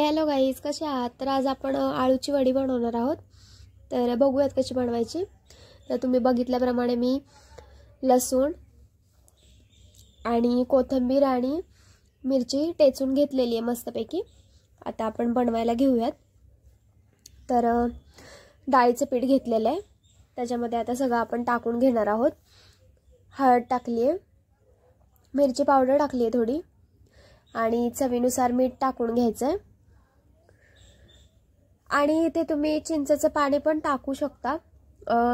Hello guys, कसे आहात? तर आज आपण आळूची वडी बनवणार आहोत. तर बघूयात कशी बनवायची. तर तुम्ही बघितल्याप्रमाणे मी लसूण आणि कोथिंबीर आणि मिरची टेचून घेतलेली आहे मस्तपैकी. आता आपण बनवायला घेऊयात. तर डाळीचं पीठ घेतलेलं आहे, त्याच्यामध्ये आता सगळं आपण टाकून घेणार आहोत. हळद टाकली आहे, मिरची पावडर टाकली आहे थोडी, आणि चवीनुसार मीठ टाकून घ्यायचं आहे. आणि इथे तुम्ही चिंचेचं पाणी पण टाकू शकता.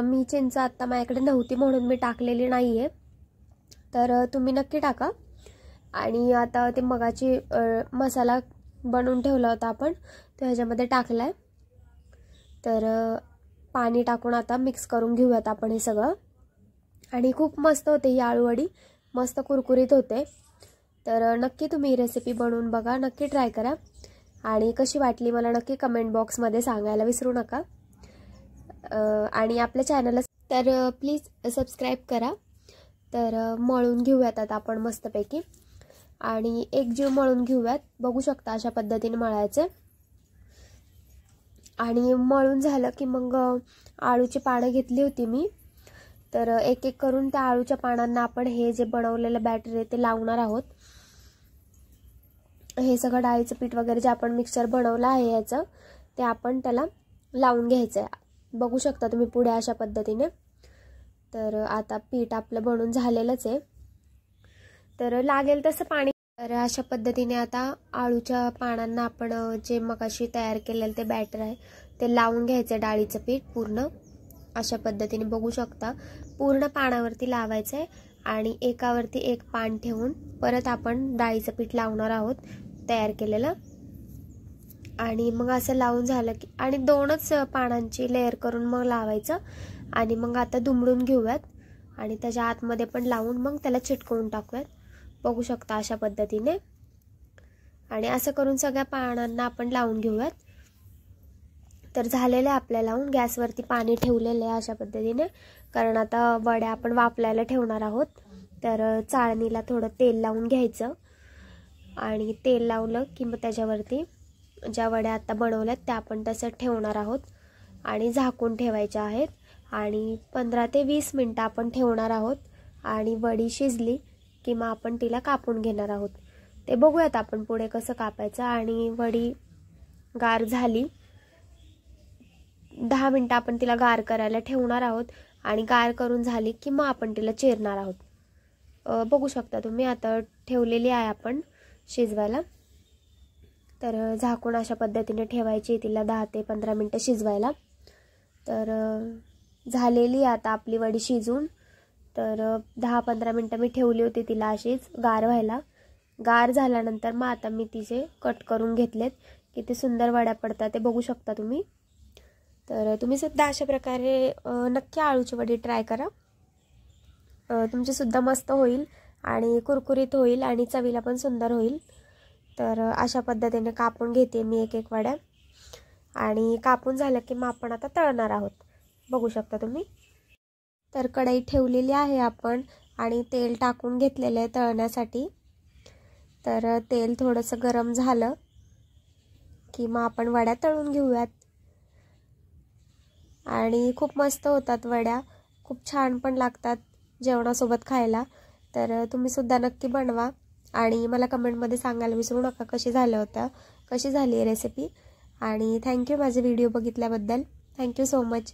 मी चिंच आता माझ्याकडे नव्हती म्हणून मी टाकलेली नाही आहे, तर तुम्ही नक्की टाका. आणि आता ते मगाची मसाला बनवून ठेवला होता आपण, तो ह्याच्यामध्ये टाकला आहे. तर पाणी टाकून आता मिक्स करून घेऊयात आपण हे सगळं. आणि खूप मस्त होते ही आळूवडी, मस्त कुरकुरीत होते. तर नक्की तुम्ही ही रेसिपी बनवून बघा, नक्की ट्राय करा. आणि कशी वाटली मला नक्की कमेंट बॉक्समध्ये सांगायला विसरू नका. आणि आपल्या चॅनलला तर प्लीज सबस्क्राईब करा. तर मळून घेऊयात आता आपण मस्तपैकी, आणि एकजीव मळून घेऊयात. बघू शकता अशा पद्धतीने मळायचं. आणि मळून झालं की मग आळूची पानं घेतली होती मी, तर एक एक करून त्या आळूच्या पानांना आपण हे जे बनवलेलं बॅटर आहे ते लावणार आहोत. हे सगळं डाळीचं पीठ वगैरे जे आपण मिक्सचर बनवलं आहे याचं, ते आपण त्याला लावून घ्यायचं आहे. बघू शकता तुम्ही पुढे अशा पद्धतीने. तर आता पीठ आपलं बनवून झालेलंच आहे, तर लागेल तसं पाणी. तर अशा पद्धतीने आता आळूच्या पानांना आपण जे मगाशी तयार केलेलं ते बॅटर आहे ते लावून घ्यायचं. डाळीचं पीठ पूर्ण अशा पद्धतीने बघू शकता पूर्ण पानावरती लावायचं आहे. आणि एकावरती एक पान ठेवून परत आपण डाळीचं पीठ लावणार आहोत तयार केलेलं. आणि मग असं लावून झालं की, आणि दोनच पानांची लेअर करून मग लावायचं. आणि मग आता दुमडून घेऊयात आणि त्याच्या आतमध्ये पण लावून मग त्याला चिटकवून टाकूयात. बघू शकता अशा पद्धतीने. आणि असं करून सगळ्या पानांना आपण लावून घेऊयात. तर झालेलं आहे आपल्या लावून. गॅसवरती पाणी ठेवलेलं आहे अशा पद्धतीने, कारण आता वड्या आपण वाफलायला ठेवणार आहोत. तर चाळणीला थोडं तेल लावून घ्यायचं, आणि तेल लावलं की मग त्याच्यावरती ज्या वड्या आता बनवल्यात त्या आपण तसं ठेवणार आहोत आणि झाकून ठेवायच्या आहेत. आणि 15 ते 20 मिनटं आपण ठेवणार आहोत. आणि वडी शिजली की मग आपण तिला कापून घेणार आहोत. ते बघूयात आपण पुढे कसं कापायचं. आणि वडी गार झाली, 10 मिनटं आपण तिला गार करायला ठेवणार आहोत. आणि गार करून झाली की मग आपण तिला चिरणार आहोत. बघू शकता तुम्ही आता ठेवलेली आहे आपण शिजवायला. तर झाकून अशा पद्धतीने ठेवायची तिला 10 ते 15 मिनटं शिजवायला. तर झालेली आता आपली वडी शिजून. तर 10-15 मिनटं मी ठेवली होती तिला अशीच गार व्हायला. गार झाल्यानंतर मग आता मी तिचे कट करून घेतलेत. किती सुंदर वड्या पडतात ते बघू शकता तुम्ही. तर तुम्ही सुद्धा अशा प्रकारे नक्की आळूची वडी ट्राय करा. तुमची सुद्धा मस्त होईल आणि कुरकुरीत होईल आणि चवीला पण सुंदर होईल. तर अशा पद्धतीने कापून घेते मी एक एक वड्या. आणि कापून झालं की मग आपण आता तळणार आहोत. बघू शकता तुम्ही. तर कढई ठेवलेली आहे आपण आणि तेल टाकून घेतलेलं आहे तळण्यासाठी. तर तेल थोडंसं गरम झालं की मग आपण वड्या तळून घेऊयात. आणि खूप मस्त होतात वड्या, खूप छान पण लागतात जेवणासोबत खायला. तर तुम्ही सुद्धा नक्की बनवा आणि मला कमेंटमध्ये सांगायला विसरू नका कशी झाली रेसिपी. आणि थँक्यू माझे व्हिडिओ बघितल्याबद्दल. Thank you so much.